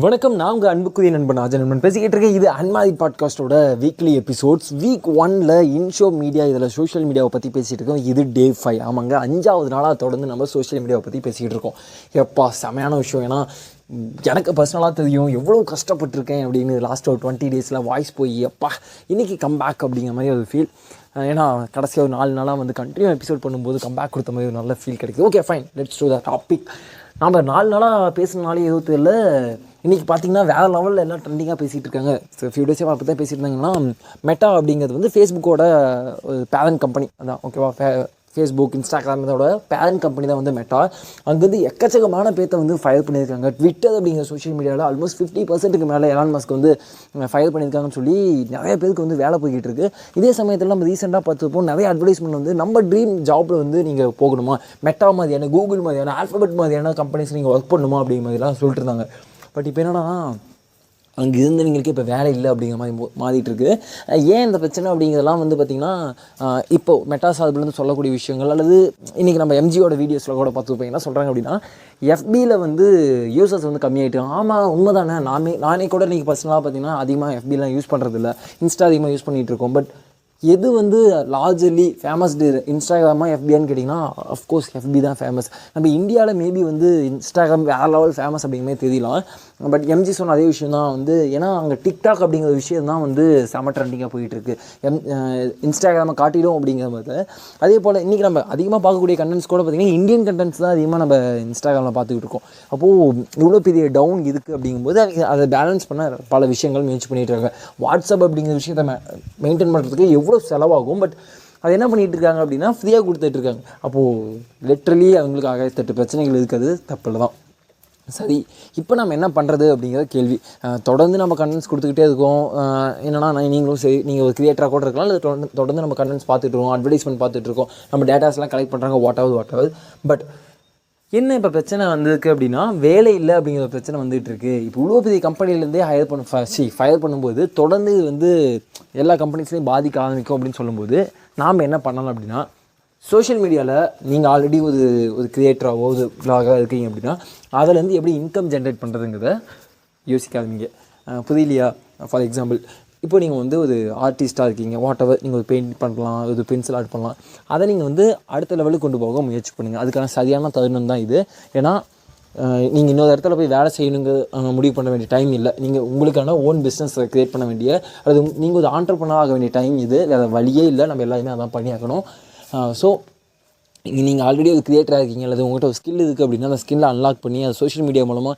வணக்கம். நான் உங்கள் அன்புக்குரிய நண்பன் நண்பன் பேசிக்கிட்டு இருக்கேன். இது அன்மாதி பாட்காஸ்ட்டோட வீக்லி எபிசோட்ஸ். வீக் 1ல் இன்ஷோ மீடியா, இதில் சோஷியல் மீடியாவை பற்றி பேசிகிட்டு இருக்கோம். இது டே 5. ஆமாங்க, 5வது நாளாக தொடர்ந்து நம்ம சோஷியல் மீடியாவை பற்றி பேசிக்கிட்டு இருக்கோம். எப்பா செமையான விஷயம். ஏன்னா எனக்கு பர்சனலாக தெரியும் எவ்வளோ கஷ்டப்பட்டிருக்கேன் அப்படின்னு. லாஸ்ட் ஒரு 20 டேஸில் வாய்ஸ் போய் எப்பா இன்றைக்கி கம்பேக் அப்படிங்கிற மாதிரி ஒரு ஃபீல். ஏன்னா கடைசியாக ஒரு 4 நாளாக வந்து கண்டினியூ எபிசோட் பண்ணும்போது கம்பேக் கொடுத்த மாதிரி ஒரு நல்ல ஃபீல் கிடைக்குது. Okay fine, let's to the topic. நம்ம 4 நாளாக பேசுனாலே எதுவும் தெரியல. இன்றைக்கி பார்த்திங்கன்னா வேறு லெவலில் எல்லாம் ட்ரெண்டிங்காக பேசிகிட்டு இருக்காங்க. ஃபியூ டேஸே அப்போ தான் பேசிகிட்டு இருந்தாங்கன்னா, மெட்டா அப்படிங்கிறது வந்து ஃபேஸ்புக்கோட பேரண்ட் கம்பெனி அதான். ஓகேவா, ஃபேஸ்புக், இன்ஸ்டாகிராம் இதோட பேரண்ட் கம்பெனி தான் வந்து மெட்டா. அங்கே வந்து எக்கச்சக்கமான பேர்த்தை வந்து ஃபயர் பண்ணியிருக்காங்க. ட்விட்டர் அப்படிங்கிற சோஷியல் மீடியாவில் ஆல்மோஸ்ட் 50% மேலே எலான் மஸ்க் வந்து ஃபயர் பண்ணியிருக்காங்கன்னு சொல்லி நிறைய பேருக்கு வந்து வேலை போய்கிட்டு இருக்குது. இதே சமயத்தில் நம்ம ரீசெண்டாக பார்த்துப்போம் நிறைய அட்வர்டைஸ்மெண்ட் வந்து நம்ம ட்ரீம் ஜாப்பில் வந்து நீங்கள் போகணுமா, மெட்டா மாதிரியான, கூகுள் மாதிரியான, ஆல்ஃபபெட் மாதிரியான கம்பெனிஸ் நீங்கள் ஒர்க் பண்ணணுமா அப்படிங்கிற மாதிரிலாம் சொல்லிட்டு இருந்தாங்க. பட் இப்போ என்னன்னா, அங்கே இருந்தவங்களுக்கு இப்போ வேலை இல்லை அப்படிங்கிற மாதிரி மாறிட்டுருக்கு. ஏன் இந்த பிரச்சனை அப்படிங்கிறதெல்லாம் வந்து பார்த்திங்கன்னா, இப்போது மெட்டா சார்பிலேருந்து சொல்லக்கூடிய விஷயங்கள், அல்லது இன்றைக்கி நம்ம எம்ஜியோட வீடியோஸில் கூட பார்த்துப்போம். என்ன சொல்கிறாங்க அப்படின்னா, எஃபியில் வந்து யூசர்ஸ் வந்து கம்மியாகிட்டு. ஆமாம், உண்மை தானே. நானே கூட இன்றைக்கி பர்சனலாக பார்த்திங்கன்னா அதிகமாக எஃபிலாம் யூஸ் பண்ணுறதில்ல, இன்ஸ்டா அதிகமாக யூஸ் பண்ணிகிட்ருக்கோம். பட் எது வந்து லார்ஜர்லி ஃபேமஸ்டு, இன்ஸ்டாகிராமா எஃபியான்னு கேட்டிங்கன்னா, அஃப்கோர்ஸ் எஃபி தான் ஃபேமஸ். நம்ம இந்தியாவில் மேபி வந்து இன்ஸ்டாகிராம் வேறு லெவல் ஃபேமஸ் அப்படிங்கிறமே தெரியலாம். பட் எம்ஜி சொன்ன அதே விஷயம் தான் வந்து, ஏன்னா அங்கே டிக்டாக் அப்படிங்கிற விஷயம் தான் வந்து செம ட்ரெண்டிங்காக போயிட்டுருக்கு. இன்ஸ்டாகிராமை காட்டிடும் அப்படிங்கிற மாதிரி. அதே போல் இன்றைக்கி நம்ம அதிகமாக பார்க்கக்கூடிய கண்டென்ட்ஸ் கூட பார்த்திங்கன்னா இந்தியன் கண்டென்ட்ஸ் தான் அதிகமாக நம்ம இன்ஸ்டாகிராமில் பார்த்துக்கிட்டு இருக்கோம். அப்போது இவ்வளோ பெரிய டவுன் இருக்குது அப்படிங்கும்போது அதை பேலன்ஸ் பண்ண பல விஷயங்கள் முயற்சி பண்ணிகிட்டு இருக்காங்க. வாட்ஸ்அப் அப்படிங்கிற விஷயத்தை மெயின்டைன் பண்ணுறதுக்கு எவ்வளோ செலவாகும். பட் அது என்ன பண்ணிகிட்டு இருக்காங்க அப்படின்னா, ஃப்ரீயாக கொடுத்துட்ருக்காங்க. அப்போது லிட்ரலி அவங்களுக்கு 1008 பிரச்சனைகள் இருக்கிறது தப்பில் தான். சரி, இப்போ நம்ம என்ன பண்ணுறது அப்படிங்கிற கேள்வி. தொடர்ந்து நம்ம கண்டென்ட்ஸ் கொடுத்துக்கிட்டே இருக்கோம். என்னென்னா, நீங்களும் சரி, நீங்கள் ஒரு கிரியேட்டராக கூட இருக்கலாம், இல்லை தொடர்ந்து நம்ம கண்டென்ட்ஸ் பார்த்துட்ருக்கோம், அட்வர்டைஸ்மெண்ட் பார்த்துட்ருக்கோம், நம்ம டேட்டாஸ்லாம் கலெக்ட் பண்ணுறாங்க, வாட் ஆகுது. பட் என்ன இப்போ பிரச்சனை வந்திருக்கு அப்படின்னா, வேலை இல்லை அப்படிங்கிற பிரச்சனை வந்துகிட்டு இருக்குது. இப்போ இவ்வளோ பெரிய கம்பெனிலேருந்தே ஃபயர் பண்ணும்போது தொடர்ந்து வந்து எல்லா கம்பெனிஸ்லேயும் பாதிக்க ஆரம்பிக்கும் அப்படின்னு சொல்லும்போது, நாம் என்ன பண்ணலாம் அப்படின்னா, சோஷியல் மீடியாவில் நீங்கள் ஆல்ரெடி ஒரு கிரியேட்டராகவோ ஒரு வ்ளாகாக இருக்கீங்க அப்படின்னா, அதிலேருந்து எப்படி இன்கம் ஜென்ரேட் பண்ணுறதுங்கிறத யோசிக்காதீங்க. புரியலையா? ஃபார் எக்ஸாம்பிள், இப்போ நீங்கள் வந்து ஒரு ஆர்டிஸ்ட்டாக இருக்கீங்க, வாட் எவர், நீங்கள் ஒரு பெயிண்ட் பண்ணலாம், ஒரு பென்சில் ஆர்ட் பண்ணலாம். அதை நீங்கள் வந்து அடுத்த லெவலுக்கு கொண்டு போக முயற்சி பண்ணுங்கள். அதுக்கான சரியான தருணம் தான் இது. ஏன்னா நீங்கள் இன்னொரு இடத்துல போய் வேலை செய்யணுங்க முடிவு பண்ண வேண்டிய டைம் இல்லை. நீங்கள் உங்களுக்கான ஓன் பிஸ்னஸ் க்ரியேட் பண்ண வேண்டிய, அது நீங்கள் ஒரு ஆண்டர்ப்ரனர் ஆக வேண்டிய டைம் இது. வேறு வழியே இல்லை, நம்ம எல்லாருமே அதான் பண்ணியாக்கணும். ஸோ நீங்கள் ஆல்ரெடி ஒரு கிரியேட்டராக இருக்கீங்க, அல்லது உங்கள்கிட்ட ஒரு ஸ்கில் இருக்குது அப்படின்னா, அந்த ஸ்கில்லை அன்லாக் பண்ணி அதை சோஷியல் மீடியா மூலமாக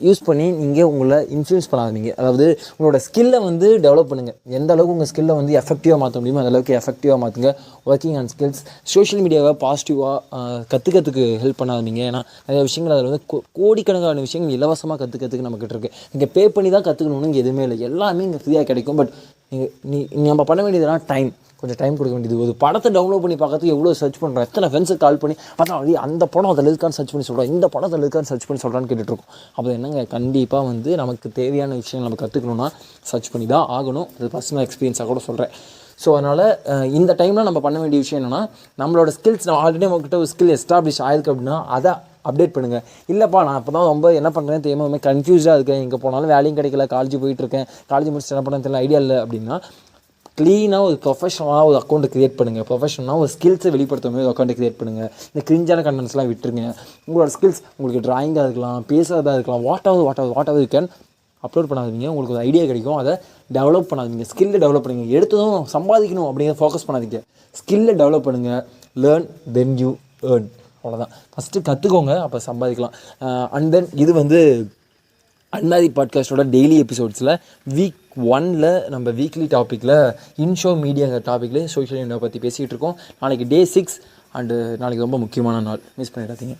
யூஸ் பண்ணி நீங்கள் உங்களை இன்ஃப்ளூயன்ஸ் பண்ணாதீங்க. அதாவது உங்களோட ஸ்கில்லை வந்து டெவலப் பண்ணுங்கள். எந்த அளவுக்கு உங்கள் ஸ்கில்லை வந்து எஃபெக்டிவாக மாற்ற முடியுமோ அந்தளவுக்கு எஃபெக்டிவாக மாற்றுங்க. Working on skills. சோஷியல் மீடியாவை பாசிட்டிவாக கற்றுக்கிறதுக்கு ஹெல்ப் பண்ணாதீங்க. ஏன்னா நிறைய விஷயங்கள் அதில் வந்து கோடிக்கணக்கான விஷயங்கள் இலவசமாக கற்றுக்கிறதுக்கு நம்மக்கிட்ட இருக்குது. நீங்கள் பே பண்ணி தான் கற்றுக்கணுன்னு இங்கே எதுவுமே இல்லை, எல்லாமே இங்கே ஃப்ரீயாக கிடைக்கும். பட் நம்ம பண்ண வேண்டியதுனா கொஞ்சம் டைம் கொடுக்க வேண்டியது. ஒரு படத்தை டவுன்லோட் பண்ணி பார்க்கறதுக்கு எவ்வளோ சர்ச் பண்ணுறோம், எத்தனை ஃப்ரெண்ட்ஸுக்கு கால் பண்ணி பார்த்தா அந்த படம் அதில் இருக்கான்னு சர்ச் பண்ணி சொல்கிறோம், இந்த படம் அதில் இருக்கான்னு சர்ச் பண்ணி சொல்கிறான்னு கேட்டுட்ருக்கோம். அப்போ என்னங்க, கண்டிப்பாக வந்து நமக்கு தேவையான விஷயங்கள் நம்ம கற்றுக்கணுன்னா சர்ச் பண்ணி தான் ஆகணும். அது பர்சனல் எக்ஸ்பீரியன்ஸாக கூட சொல்கிறேன். ஸோ அதனால் இந்த டைமில் நம்ம பண்ண வேண்டிய விஷயம் என்னென்னா, நம்மளோட ஸ்கில்ஸ், நம்ம ஆல்ரெடி நம்மக்கிட்ட ஒரு ஸ்கில் எஸ்டாப்ளிஷ் ஆயிருக்கு அப்படின்னா அதை அப்டேட் பண்ணுங்கள். இல்லைப்பா, நான் இப்போ தான் ரொம்ப என்ன பண்ணுறேன்னு தெரியாமல் கன்ஃபியூஸாக இருக்கேன், எங்கே போனாலும் வேலையும் கிடைக்கல, காலேஜ் போயிட்டுருக்கேன், காலேஜ் முடிச்சுட்டு என்ன பண்ணுறேன்னு தெரியல, ஐடியா இல்லை அப்படின்னா, க்ளீனாக ஒரு ப்ரொஃபஷனலாக ஒரு அக்கௌண்ட்டை க்ரியேட் பண்ணுங்கள். ப்ரொஃபஷனலாக ஒரு ஸ்கில்ஸை வெளிப்படுத்த மாதிரி ஒரு அக்கௌண்ட்டை க்ரியேட் பண்ணுங்கள். இந்த கிரிஞ்சான கண்டென்ட்ஸ்லாம் விட்டுருங்க. உங்களோட ஸ்கில்ஸ், உங்களுக்கு ட்ராயிங்காக இருக்கலாம், பேசுகிறதா இருக்கலாம், what ever you can upload பண்ணாதீங்க. உங்களுக்கு ஒரு ஐடியா கிடைக்கும், அதை டெவலப் பண்ணாதீங்க. ஸ்கில்லை டெவலப் பண்ணுங்கள். எடுத்ததும் சம்பாதிக்கணும் அப்படிங்கிற ஃபோக்கஸ் பண்ணாதீங்க. ஸ்கில்லை டெவலப் பண்ணுங்கள். Learn then you earn. அவ்வளோதான். ஃபஸ்ட்டு கற்றுக்கோங்க, அப்போ சம்பாதிக்கலாம். அண்ட் தென் இது வந்து அன்மாதி பாட்காஸ்ட்டோட டெய்லி எபிசோட்ஸில் வீக் 1ல் நம்ம வீக்லி டாப்பிக்கில் இன்ஷோ மீடியாங்கிற டாப்பிக்கில் சோஷியல் மீடியா பற்றி பேசிகிட்டு இருக்கோம். நாளைக்கு டே 6 அண்டு நாளைக்கு ரொம்ப முக்கியமான நாள், மிஸ் பண்ணிடாதீங்க.